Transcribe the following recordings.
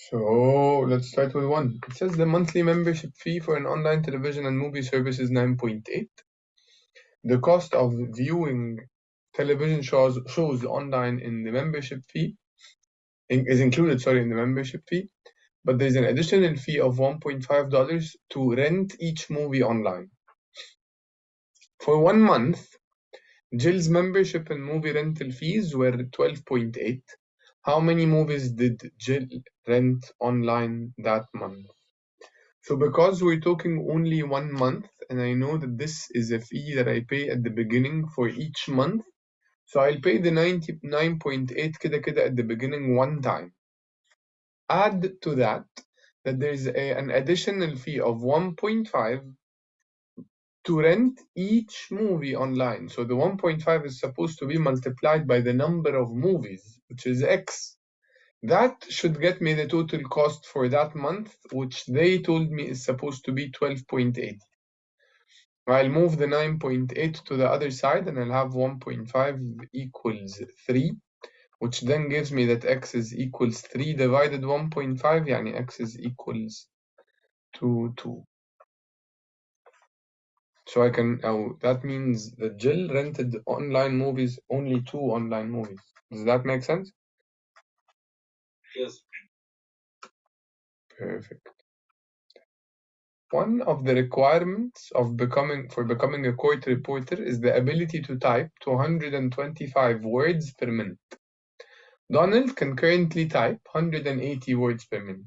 So let's start with one. It says the monthly membership fee for an online television and movie service is 9.8. The cost of viewing television shows online in the membership fee is included, in the membership fee, but there's an additional fee of $1.5 to rent each movie online. For 1 month, Jill's membership and movie rental fees were 12.8. How many movies did Jill rent online that month? So because we're talking only 1 month, and I know that this is a fee that I pay at the beginning for each month, so I'll pay the 99.8 كده at the beginning one time. Add to that there's an additional fee of 1.5 to rent each movie online. So the 1.5 is supposed to be multiplied by the number of movies, which is X. That should get me the total cost for that month, which they told me is supposed to be 12.8. I'll move the 9.8 to the other side and I'll have 1.5 equals 3, which then gives me that X is equals 3 divided 1.5, يعني X is equals to 2. So I can, that means that Jill rented online movies, only 2 online movies. Does that make sense? Yes. Perfect. One of the requirements of becoming a court reporter is the ability to type 225 words per minute. Donald can currently type 180 words per minute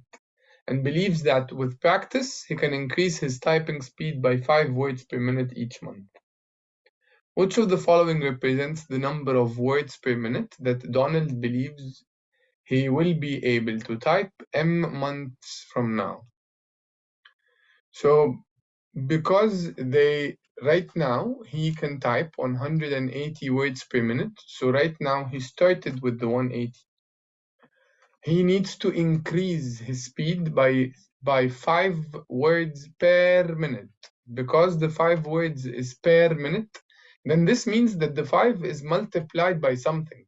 and believes that with practice he can increase his typing speed by 5 words per minute each month. Which of the following represents the number of words per minute that Donald believes he will be able to type M months from now? So because right now he can type 180 words per minute, so right now he started with the 180. He needs to increase his speed by 5 words per minute. Because the 5 words is per minute, then this means that the 5 is multiplied by something.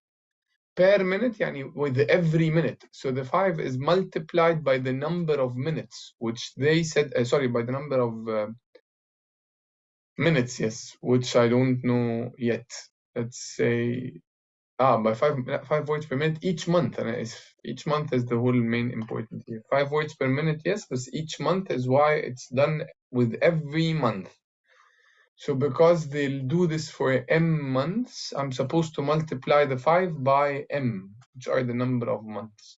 Per minute, يعني with every minute. So the 5 is multiplied by the number of minutes, which they said, by the number of minutes, yes, which I don't know yet. Let's say, by 5 words per minute each month. And each month is the whole main important here. 5 words per minute, yes, but each month is why it's done with every month. So because they'll do this for M months, I'm supposed to multiply the 5 by M, which are the number of months.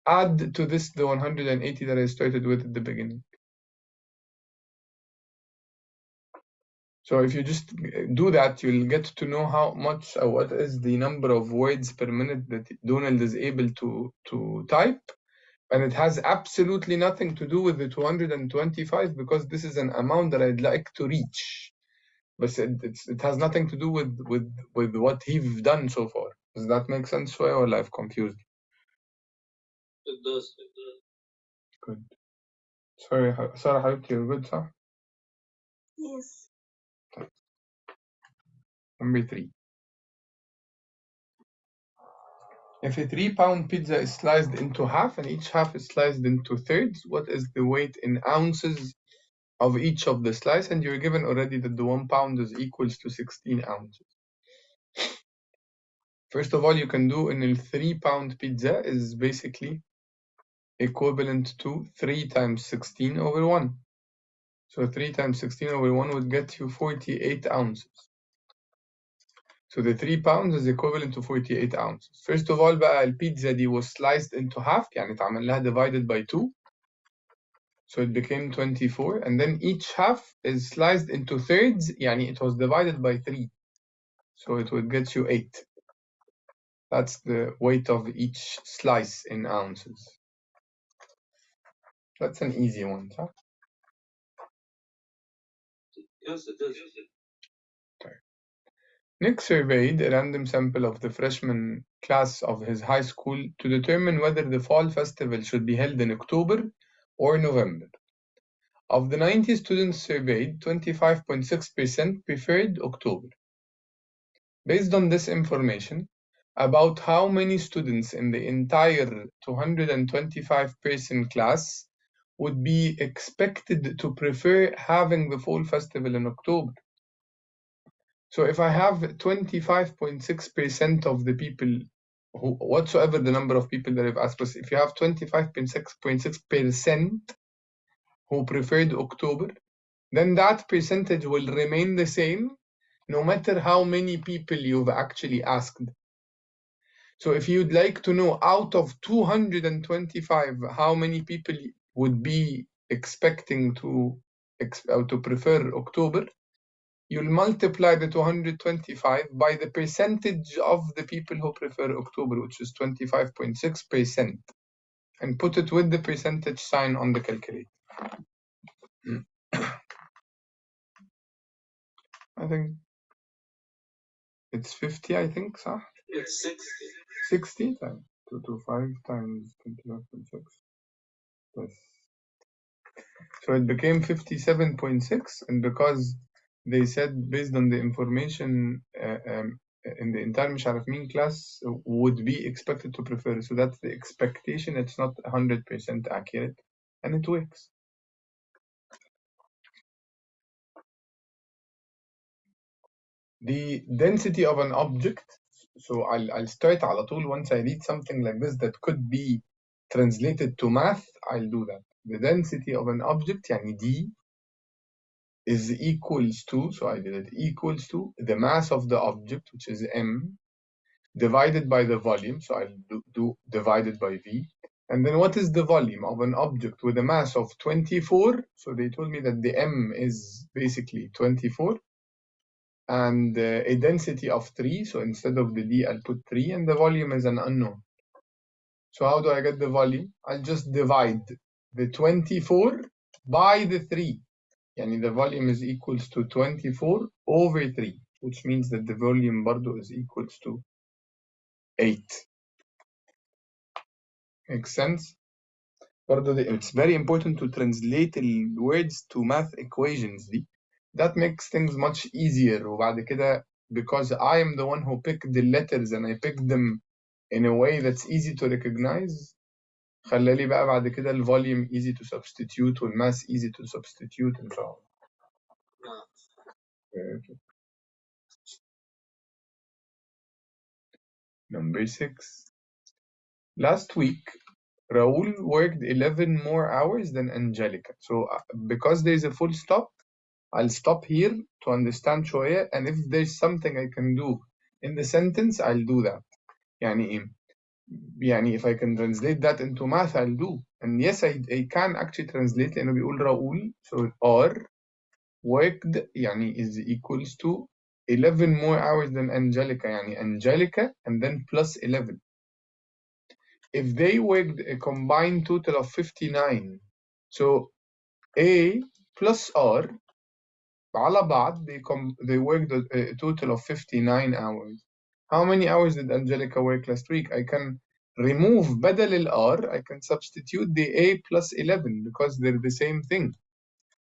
Add to this the 180 that I started with at the beginning. So if you just do that, you'll get to know how much or what is the number of words per minute that Donald is able to type. And it has absolutely nothing to do with the 225 because this is an amount that I'd like to reach. But it has nothing to do with what he's done so far. Does that make sense, Shwaya, or I've confused? It does. Good. Sorry, Sarah, حبيبتي, you're good, صح? Yes. Number 3. If a 3-pound pizza is sliced into half and each half is sliced into thirds, what is the weight in ounces of each of the slice? And you're given already that the 1 pound is equals to 16 ounces. First of all, you can do in a 3-pound pizza is basically equivalent to 3 times 16 over 1. So 3 times 16 over 1 would get you 48 ounces. So the 3 pounds is equivalent to 48 ounces. First of all بقى البيتزا دي was sliced into half, يعني اتعمل لها divided by 2. So it became 24. And then each half is sliced into thirds, يعني it was divided by 3. So it would get you 8. That's the weight of each slice in ounces. That's an easy one, huh? Yes, it is. Nick surveyed a random sample of the freshman class of his high school to determine whether the fall festival should be held in October or November. Of the 90 students surveyed, 25.6% preferred October. Based on this information, about how many students in the entire 225-person class would be expected to prefer having the fall festival in October. So if I have 25.6% of the people, who, whatsoever the number of people that have asked us, if you have 25.6% who preferred October, then that percentage will remain the same no matter how many people you've actually asked. So if you'd like to know out of 225 how many people would be expecting to prefer October, you'll multiply the 225 by the percentage of the people who prefer October, which is 25.6%, and put it with the percentage sign on the calculator. I think it's 50, I think, صح? It's 60. 60 times 225 times 25.6. Yes. So it became 57.6, and because they said based on the information in the entire مش عارف مين class would be expected to prefer. So that's the expectation. It's not 100% accurate, and it works. The density of an object. So I'll start على طول once I read something like this that could be translated to math. I'll do that. The density of an object, يعني D, is equals to, so I did it, equals to the mass of the object, which is M, divided by the volume, so I'll do divided by V. And then what is the volume of an object with a mass of 24? So they told me that the M is basically 24 and a density of 3. So instead of the D, I'll put 3, and the volume is an unknown. So how do I get the volume? I'll just divide the 24 by the 3. Yani the volume is equals to 24 over 3, which means that the volume برضو is equals to 8. Makes sense? برضو it's very important to translate the words to math equations دي. That makes things much easier. وبعد كده, because I am the one who picked the letters and I picked them in a way that's easy to recognize, خلالي بقى بعد كده الvolume easy to substitute والmass easy to substitute and so on. Okay. Number 6. Last week, Raul worked 11 more hours than Angelica. So because there's a full stop, I'll stop here to understand شوية, and if there's something I can do in the sentence, I'll do that. يعني if I can translate that into math, I'll do. And yes, I can actually translate لأنه بيقول Raul, so R worked is equals to 11 more hours than Angelica, Angelica and then plus 11. If they worked a combined total of 59, so A plus R على بعض they worked a total of 59 hours. How many hours did Angelica work last week? I can remove بدل ال R, I can substitute the A plus 11 because they're the same thing.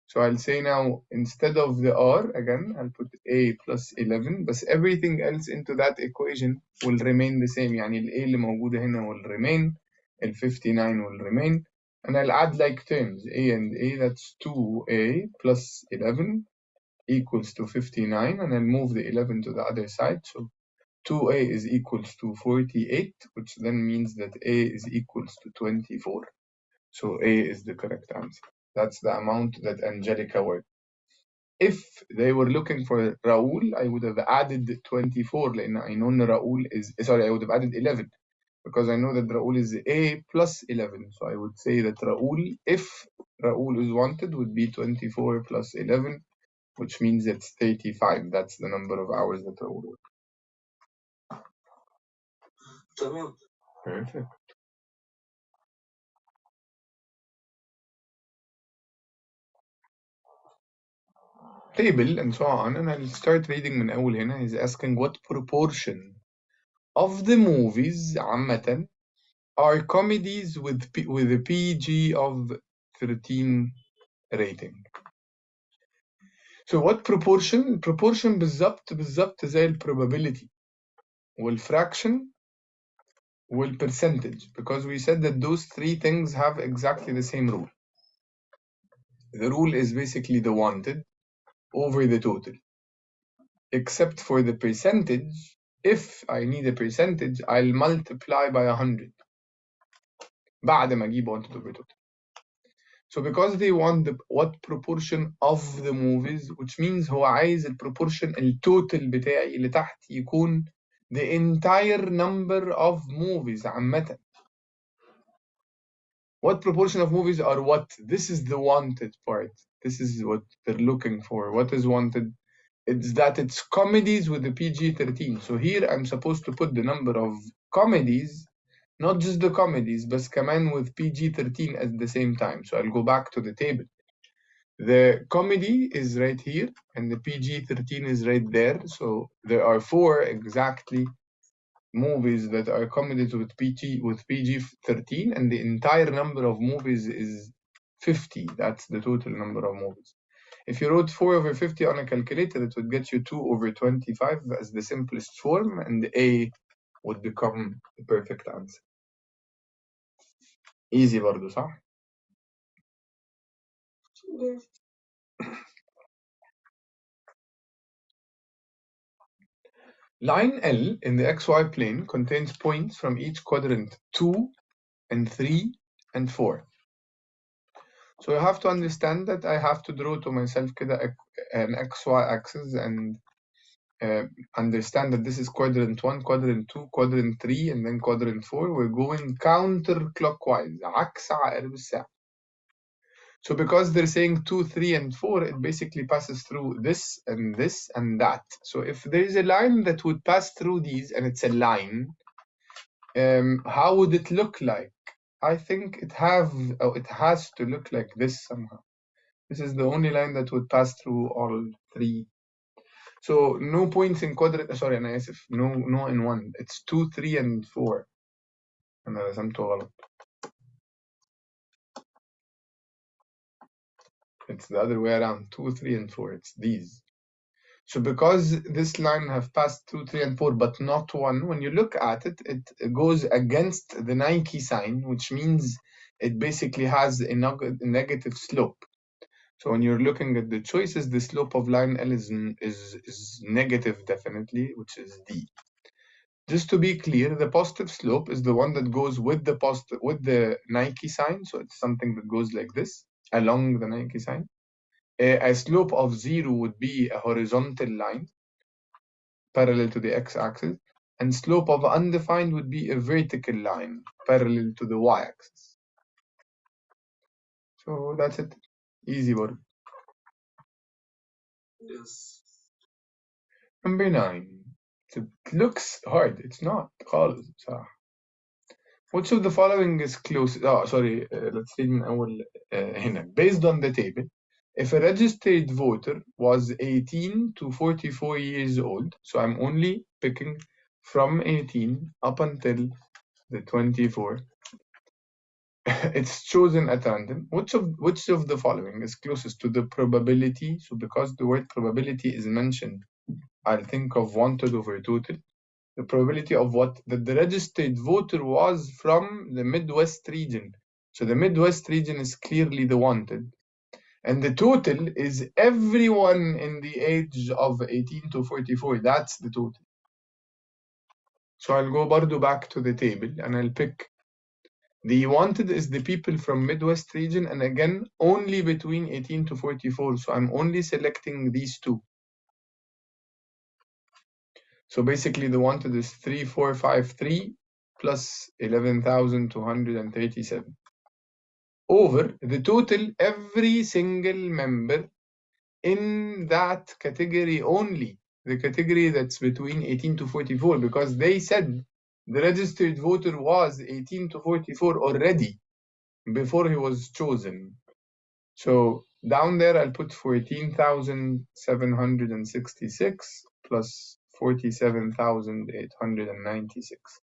So I'll say now, instead of the R, again, I'll put A plus 11, but everything else into that equation will remain the same. يعني ال A اللي موجودة هنا will remain, ال 59 will remain, and I'll add like terms, A and A, that's 2A plus 11 equals to 59, and I'll move the 11 to the other side. So 2A is equals to 48, which then means that A is equals to 24. So A is the correct answer. That's the amount that Angelica worked. If they were looking for Raul, I would have added 24 لأن I know Raul is, sorry, I would have added 11 because I know that Raul is A plus 11. So I would say that Raul, if Raul is wanted, would be 24 plus 11, which means it's 35. That's the number of hours that Raul worked. تمام. Perfect. Table and so on, and I'll start reading من أول هنا. He's asking what proportion of the movies عامة are comedies with a PG of 13 rating. So what proportion? Proportion بالظبط زي ال probability والfraction will percentage, because we said that those three things have exactly the same rule. The rule is basically the wanted over the total, except for the percentage. If I need a percentage, I'll multiply by 100 بعد ما أجيب wanted over total. So because they want what proportion of the movies, which means هو عايز proportion التوتال بتاعي اللي تحت يكون the entire number of movies عامة. What proportion of movies are what? This is the wanted part. This is what they're looking for. What is wanted? It's that it's comedies with the PG-13. So here I'm supposed to put the number of comedies, not just the comedies, but كمان with PG-13 at the same time. So I'll go back to the table. The comedy is right here, and the PG-13 is right there. So there are 4 exactly movies that are comedies with PG-13, and the entire number of movies is 50. That's the total number of movies. If you wrote 4 over 50 on a calculator, it would get you 2 over 25 as the simplest form, and A would become the perfect answer. Easy برضو صح؟ Yes. Line L in the XY plane contains points from each quadrant 2 and 3 and 4. So you have to understand that I have to draw to myself كده an XY axis and understand that this is quadrant 1, quadrant 2, quadrant 3, and then quadrant 4. We're going counterclockwise. عكس عقارب الساعة. So because they're saying 2, 3, and 4, it basically passes through this and this and that. So if there is a line that would pass through these, and it's a line, how would it look like? I think it has to look like this somehow. This is the only line that would pass through all 3. So no points in quadrant. Sorry, أنا آسف. No in 1. It's 2, 3, and 4. أنا رسمته غلط. It's the other way around. 2, 3, and 4. It's these. So because this line have passed 2, 3, and 4, but not 1, when you look at it, it goes against the Nike sign, which means it basically has a negative slope. So when you're looking at the choices, the slope of line L is negative definitely, which is D. Just to be clear, the positive slope is the one that goes with the Nike sign. So it's something that goes like this along the Nike sign. A slope of 0 would be a horizontal line parallel to the x-axis, and slope of undefined would be a vertical line parallel to the y-axis. So that's it. Easy word. Yes. Number 9. It looks hard. It's not. خالص بصراحة. Which of the following is close? Sorry. Let's read من أول هنا. Based on the table, if a registered voter was 18 to 44 years old, so I'm only picking from 18 up until the 24, it's chosen at random. Which of the following is closest to the probability? So because the word probability is mentioned, I'll think of wanted over total. The probability of what? That the registered voter was from the Midwest region. So the Midwest region is clearly the wanted. And the total is everyone in the age of 18 to 44. That's the total. So I'll go برضو back to the table and I'll pick the wanted is the people from Midwest region, and again only between 18 to 44. So I'm only selecting these 2. So basically the wanted is 3453 plus 11,237 over the total every single member in that category only, the category that's between 18 to 44, because they said the registered voter was 18 to 44 already before he was chosen. So down there I'll put 14,766 plus 47,896.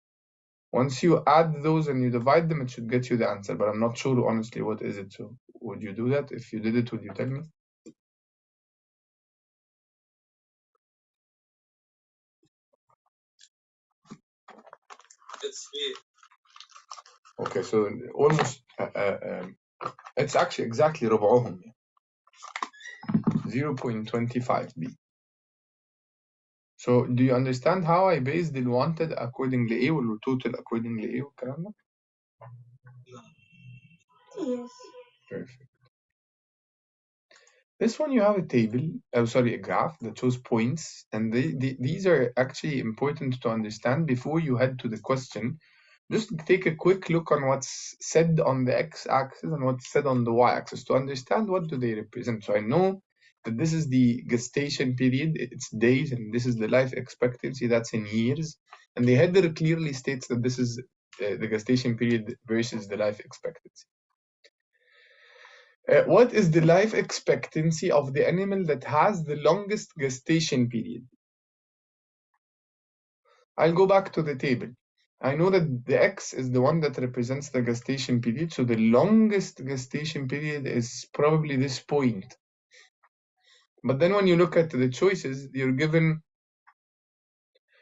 Once you add those and you divide them, it should get you the answer, but I'm not sure honestly what is it. So would you do that? If you did it, would you tell me? It's B. Okay, so almost it's actually exactly ربعهم 0.25b. So do you understand how I based the wanted according لإيه والtotal according لإيه والكلام ده؟ Yes. Perfect. This one you have a table, a graph that shows points, and these are actually important to understand before you head to the question. Just take a quick look on what's said on the x-axis and what's said on the y-axis to understand what do they represent. So I know that this is the gestation period, it's days, and this is the life expectancy, that's in years. And the header clearly states that this is the gestation period versus the life expectancy. What is the life expectancy of the animal that has the longest gestation period? I'll go back to the table. I know that the X is the one that represents the gestation period, so the longest gestation period is probably this point. But then when you look at the choices,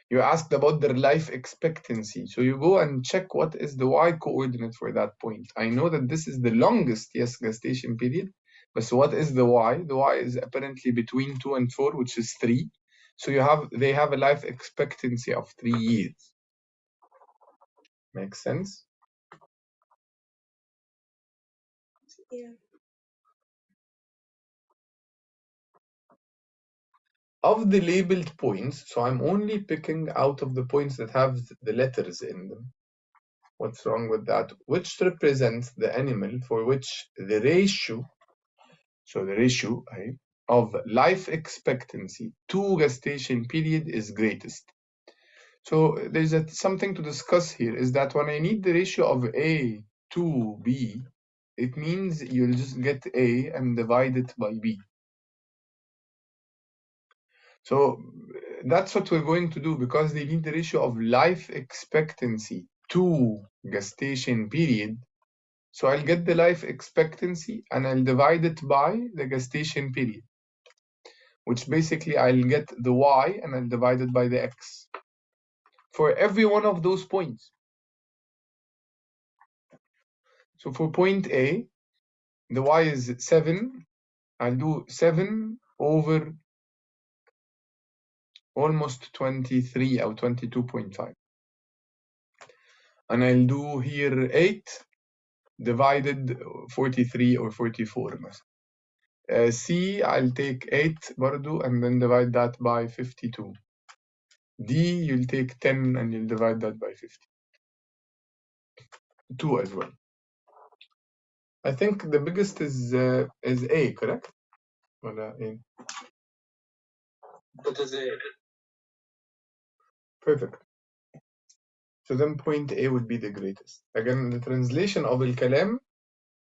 you're asked about their life expectancy. So you go and check what is the Y coordinate for that point. I know that this is the longest, yes, gestation period. But so what is the Y? The Y is apparently between 2 and 4, which is 3. So they have a life expectancy of 3 years. Makes sense? Yeah. Of the labeled points, so I'm only picking out of the points that have the letters in them. What's wrong with that? Which represents the animal for which the ratio, so the ratio of life expectancy to gestation period is greatest. So there's something to discuss here, is that when I need the ratio of A to B, it means you'll just get A and divide it by B. So that's what we're going to do, because they need the ratio of life expectancy to gestation period. So I'll get the life expectancy and I'll divide it by the gestation period, which basically I'll get the Y and I'll divide it by the X for every one of those points. So for point A, the Y is 7. I'll do 7 over almost 23 or 22.5. And I'll do here 8 divided 43 or 44 مثلا. C, I'll take 8 برضو and then divide that by 52. D, you'll take 10 and you'll divide that by 52 as well. I think the biggest is A, correct? ولا A? What is it? Perfect. So then point A would be the greatest. Again, the translation of الكلام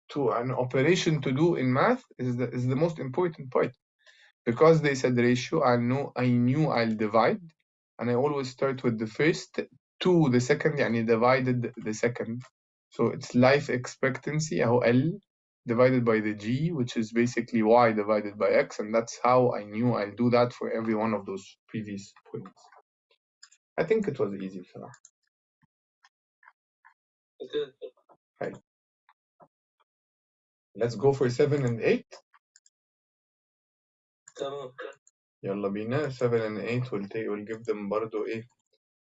to an operation to do in math is the most important part. Because they said ratio, I knew I'll divide, and I always start with the first to the second, يعني divided the second. So it's life expectancy, أهو L divided by the G, which is basically Y divided by X, and that's how I knew I'll do that for every one of those previous points. I think it was easy بصراحة. Okay. Let's go for 7 and 8. تمام. يلا بينا. 7 and 8 we'll give them برضو إيه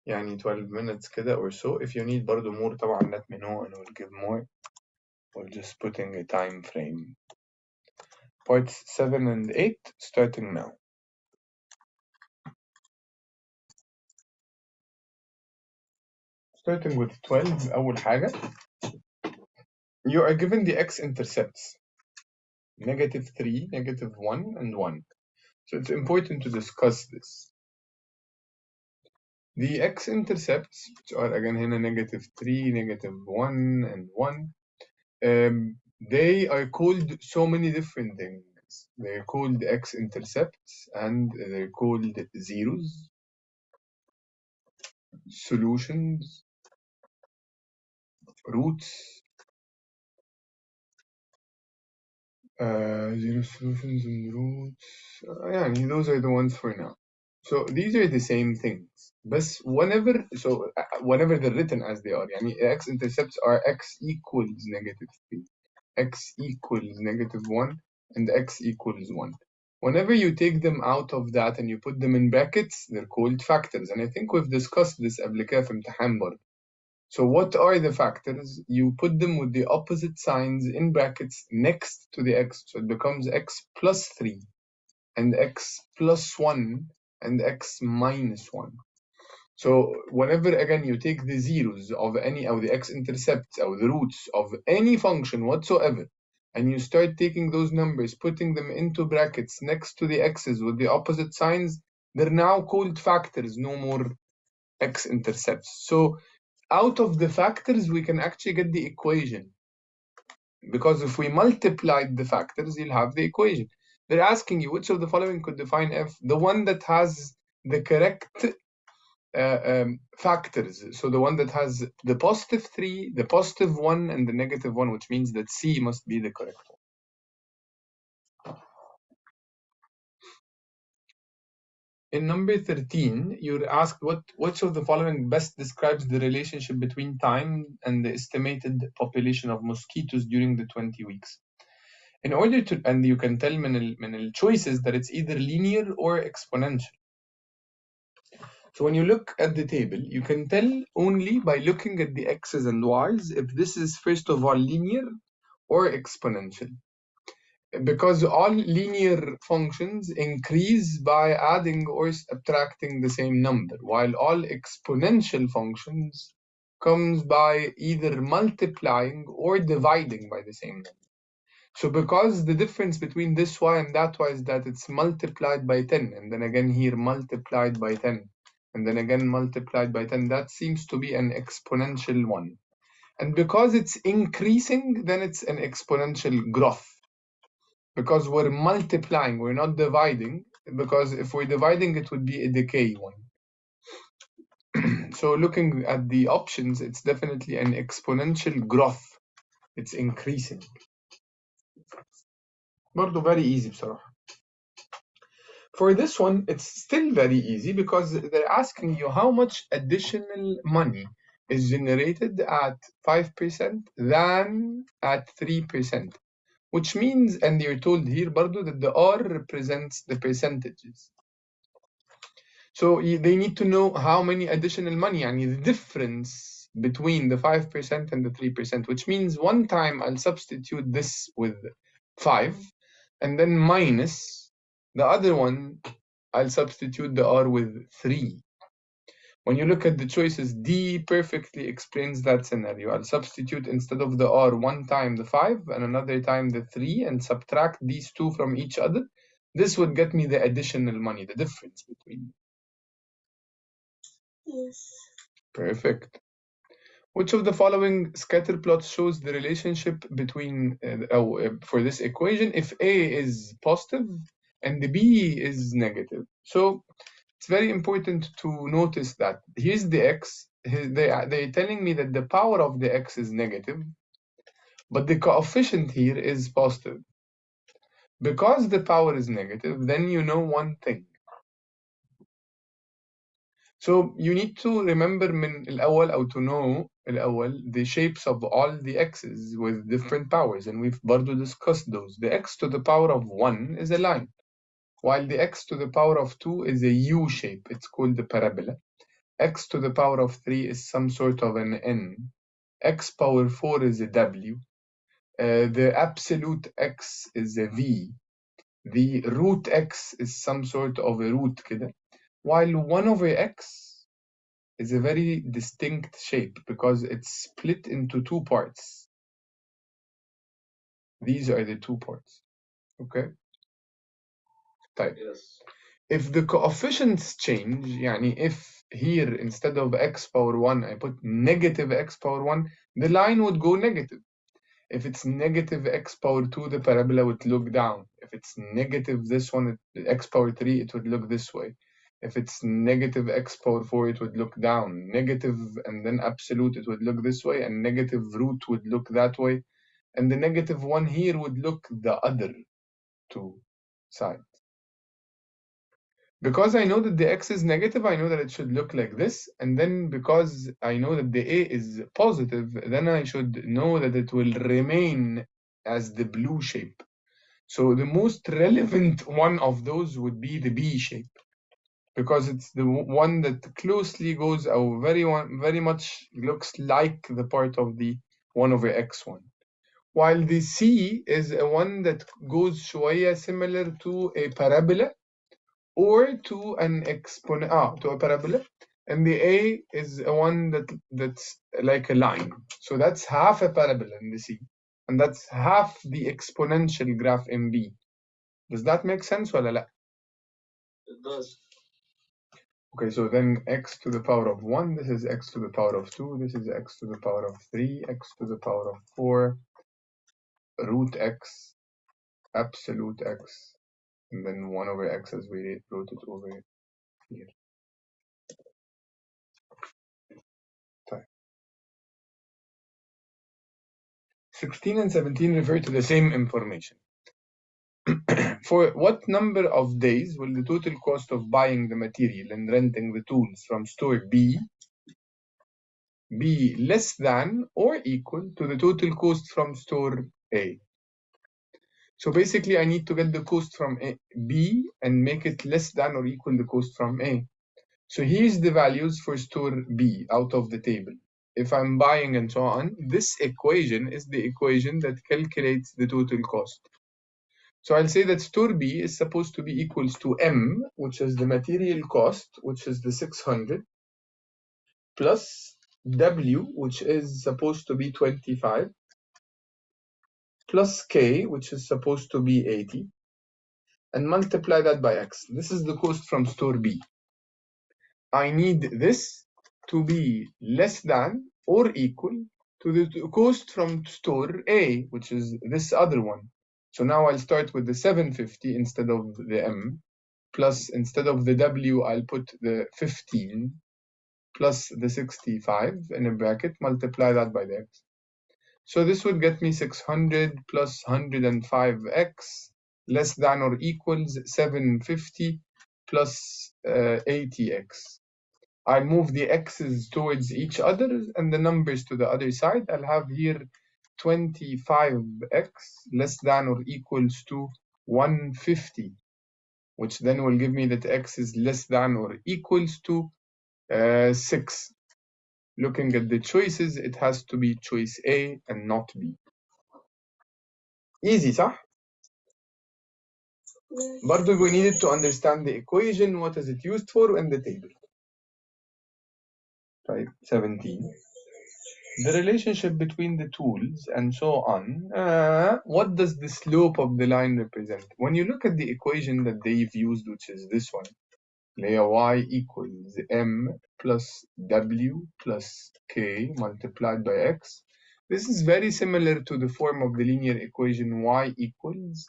يعني 12 minutes كده or so. If you need برضو more طبعا let me know and we'll give more. We're just putting a time frame. Parts 7 and 8 starting now. Starting with 12 أول حاجة. You are given the x-intercepts. -3, -1 and 1. So it's important to discuss this. The x-intercepts, which are again هنا -3, -1 and 1, they are called so many different things. They're called x-intercepts and they're called zeros, solutions, roots, zero solutions and roots. Yeah, those are the ones for now. So these are the same things. But whenever they're written as they are, يعني x-intercepts are x equals -3, x equals -1, and x equals 1. Whenever you take them out of that and you put them in brackets, they're called factors. And I think we've discussed this قبل كده في امتحان برضه. So what are the factors? You put them with the opposite signs in brackets next to the x. So it becomes x plus 3, and x plus 1, and x minus 1. So whenever again you take the zeros of any, or the x-intercepts, or the roots of any function whatsoever, and you start taking those numbers, putting them into brackets next to the x's with the opposite signs, they're now called factors, no more x-intercepts. So out of the factors, we can actually get the equation. Because if we multiplied the factors, you'll have the equation. They're asking you, which of the following could define f? The one that has the correct factors. So the one that has the +3, the +1, and the -1, which means that C must be the correct one. In number 13, you're asked which of the following best describes the relationship between time and the estimated population of mosquitoes during the 20 weeks. In order to, and you can tell من ال choices that it's either linear or exponential. So when you look at the table, you can tell only by looking at the x's and y's if this is first of all linear or exponential. Because all linear functions increase by adding or subtracting the same number, while all exponential functions comes by either multiplying or dividing by the same number. So because the difference between this y and that y is that it's multiplied by 10, and then again here multiplied by 10, and then again multiplied by 10, that seems to be an exponential one. And because it's increasing, then it's an exponential growth. Because we're multiplying, we're not dividing, because if we're dividing, it would be a decay one. So looking at the options, it's definitely an exponential growth. It's increasing. برضه very easy بصراحة. For this one, it's still very easy because they're asking you how much additional money is generated at 5% than at 3%. Which means, and you're told here برضو that the R represents the percentages. So they need to know how many additional money, يعني the difference between the 5% and the 3%, which means one time I'll substitute this with 5, and then minus the other one, I'll substitute the R with 3. When you look at the choices, D perfectly explains that scenario. I'll substitute instead of the R one time the 5 and another time the 3 and subtract these two from each other. This would get me the additional money, the difference between them. Yes. Perfect. Which of the following scatter plots shows the relationship between, for this equation, if A is positive and the B is negative? So it's very important to notice that here's the x. They're telling me that the power of the x is negative, but the coefficient here is positive. Because the power is negative, then you know one thing. So you need to remember من الأول, أو to know الأول, the shapes of all the x's with different powers, and we've برضو discussed those. The x to the power of 1 is a line, while the x to the power of 2 is a U shape. It's called the parabola. X to the power of 3 is some sort of an N. X power 4 is a W. The absolute X is a V. The root X is some sort of a root كده. While 1 over X is a very distinct shape because it's split into two parts. These are the two parts. Okay? Type. Yes. If the coefficients change, يعني if here instead of x power 1 I put negative x power 1, the line would go negative. If it's negative x power 2, the parabola would look down. If it's negative this one, x power 3, it would look this way. If it's negative x power 4, it would look down. Negative and then absolute, it would look this way, and negative root would look that way. And the negative one here would look the other two sides. Because I know that the x is negative, I know that it should look like this. And then because I know that the a is positive, then I should know that it will remain as the blue shape. So the most relevant one of those would be the B shape, because it's the one that closely goes, or very much looks like the part of the 1 over x one. While the C is a one that goes شوية similar to a parabola or to an exponent, to a parabola. And the A is a one that's like a line. So that's half a parabola in the C. And that's half the exponential graph in B. Does that make sense ولا لا? It does. Okay, so then x to the power of 1, this is x to the power of 2, this is x to the power of 3, x to the power of 4, root x, absolute x, and then 1 over x as we wrote it over here. 16 and 17 refer to the same information. For what number of days will the total cost of buying the material and renting the tools from store B be less than or equal to the total cost from store A? So basically, I need to get the cost from B and make it less than or equal the cost from A. So here's the values for store B out of the table. If I'm buying and so on, this equation is the equation that calculates the total cost. So I'll say that store B is supposed to be equals to M, which is the material cost, which is the 600, plus W, which is supposed to be 25, plus K, which is supposed to be 80, and multiply that by X. This is the cost from store B. I need this to be less than or equal to the cost from store A, which is this other one. So now I'll start with the 750 instead of the M, plus instead of the W, I'll put the 15 plus the 65 in a bracket, multiply that by the X. So this would get me 600 plus 105X less than or equals 750 plus 80X. I'll move the X's towards each other and the numbers to the other side. I'll have here 25X less than or equals to 150, which then will give me that X is less than or equals to 6. Looking at the choices, it has to be choice A and not B. Easy, صح? Yes. برضو we needed to understand the equation, what is it used for, and the table. Right, 17. The relationship between the tools and so on. What does the slope of the line represent? When you look at the equation that they've used, which is this one, layer y equals m plus w plus k multiplied by x. This is very similar to the form of the linear equation y equals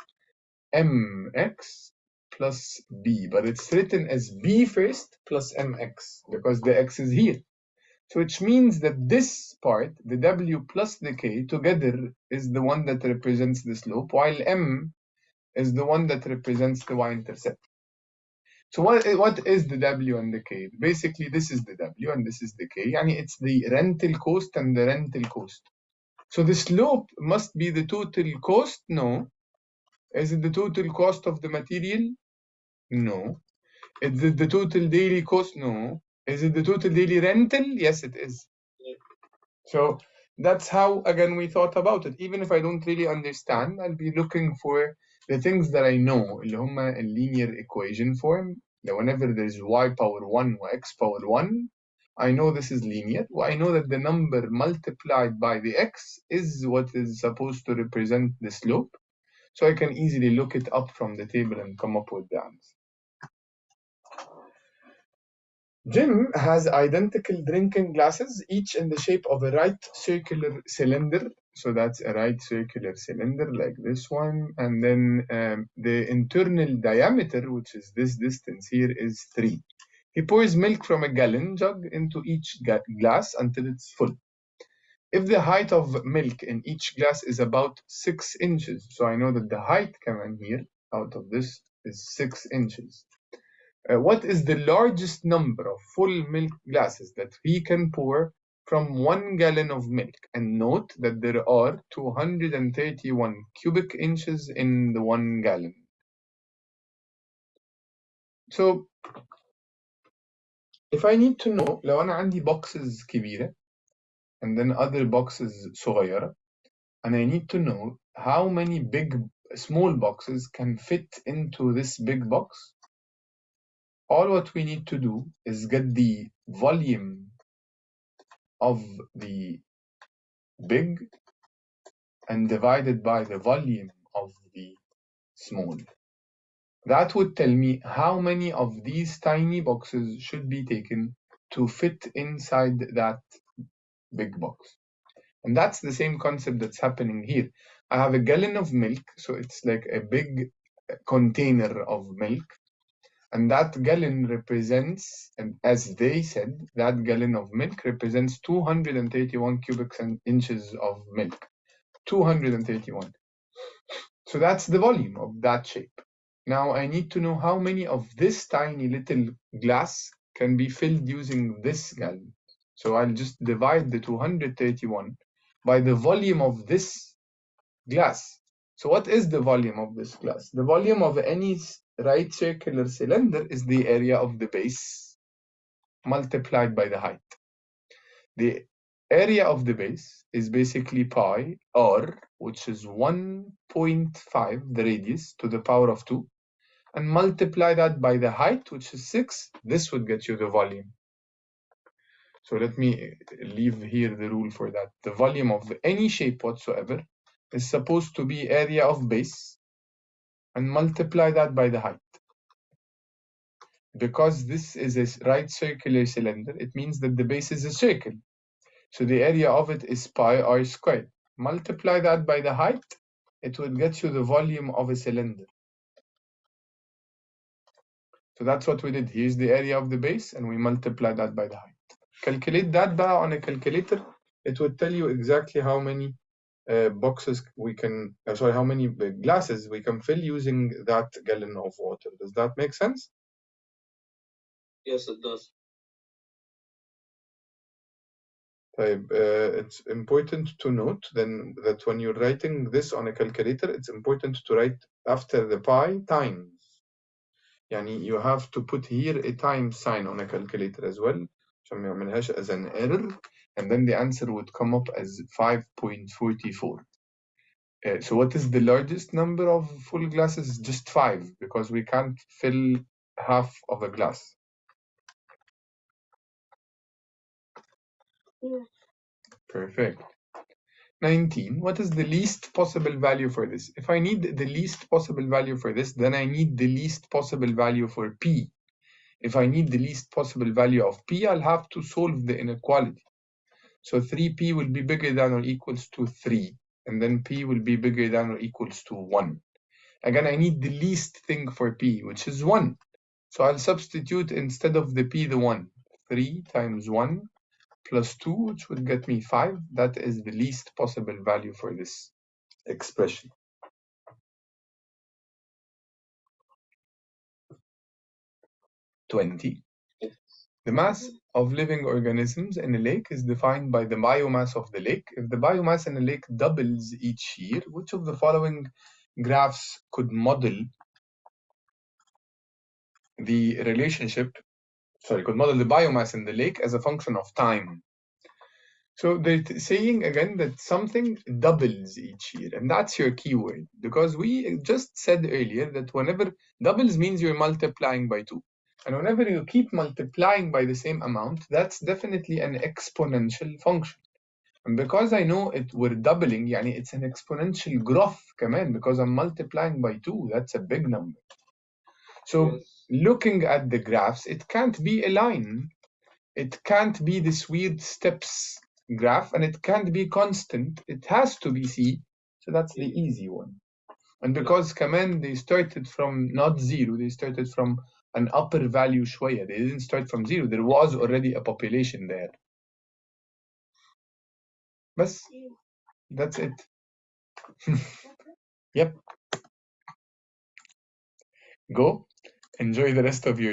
mx plus b, but it's written as b first plus mx because the x is here. So which means that this part, the w plus the k together is the one that represents the slope, while m is the one that represents the y-intercept. So what is the W and the K? Basically, this is the W and this is the K. Yani it's the rental cost and the rental cost. So the slope must be the total cost? No. Is it the total cost of the material? No. Is it the total daily cost? No. Is it the total daily rental? Yes, it is. Yeah. So that's how, again, we thought about it. Even if I don't really understand, I'll be looking for the things that I know, اللي هما in linear equation form. That whenever there's y power 1 or x power 1, I know this is linear. I know that the number multiplied by the x is what is supposed to represent the slope. So I can easily look it up from the table and come up with the answer. Jim has identical drinking glasses, each in the shape of a right circular cylinder. So that's a right circular cylinder like this one. And then the internal diameter, which is this distance here, is 3. He pours milk from a gallon jug into each glass until it's full. If the height of milk in each glass is about 6 inches, so I know that the height coming here out of this is 6 inches. What is the largest number of full milk glasses that we can pour from 1 gallon of milk? And note that there are 231 cubic inches in the 1 gallon. So if I need to know لو أنا عندي boxes كبيرة and then other boxes صغيرة, and I need to know how many small boxes can fit into this big box, all what we need to do is get the volume of the big and divide it by the volume of the small. That would tell me how many of these tiny boxes should be taken to fit inside that big box. And that's the same concept that's happening here. I have a gallon of milk, so it's like a big container of milk. And that gallon represents, and as they said, that gallon of milk represents 231 cubic inches of milk. 231. So that's the volume of that shape. Now I need to know how many of this tiny little glass can be filled using this gallon. So I'll just divide the 231 by the volume of this glass. So what is the volume of this glass? The volume of any right circular cylinder is the area of the base multiplied by the height. The area of the base is basically pi r, which is 1.5, the radius, to the power of 2, and multiply that by the height, which is 6. This would get you the volume. So let me leave here the rule for that. The volume of any shape whatsoever is supposed to be area of base and multiply that by the height. Because this is a right circular cylinder, it means that the base is a circle. So the area of it is pi r squared. Multiply that by the height, it will get you the volume of a cylinder. So that's what we did. Here's the area of the base, and we multiply that by the height. Calculate that بقى on a calculator. It will tell you exactly how many boxes we can, how many glasses we can fill using that gallon of water. Does that make sense? Yes, it does. It's important to note then that when you're writing this on a calculator, it's important to write after the pi times. يعني you have to put here a times sign on a calculator as well عشان ما يعملهاش as an error, and then the answer would come up as 5.44. So what is the largest number of full glasses? Just 5, because we can't fill half of a glass. Yeah. Perfect. 19. What is the least possible value for this? If I need the least possible value for this, then I need the least possible value for P. If I need the least possible value of P, I'll have to solve the inequality. So 3P will be bigger than or equals to 3, and then P will be bigger than or equals to 1. Again, I need the least thing for P, which is 1. So I'll substitute instead of the P, the 1. 3 times 1 plus 2, which would get me 5. That is the least possible value for this expression. The mass of living organisms in a lake is defined by the biomass of the lake. If the biomass in a lake doubles each year, which of the following graphs could model the could model the biomass in the lake as a function of time? So they're saying again that something doubles each year, and that's your keyword, because we just said earlier that whenever doubles means you're multiplying by 2. And whenever you keep multiplying by the same amount, that's definitely an exponential function. And because I know we're doubling, يعني it's an exponential growth كمان, because I'm multiplying by 2. That's a big number. So looking at the graphs, it can't be a line. It can't be this weird steps graph, and it can't be constant. It has to be C. So that's the easy one. And because كمان they started from not 0, they started from an upper value شوية. They didn't start from 0. There was already a population there. بس that's it. Yep. Go. Enjoy the rest of your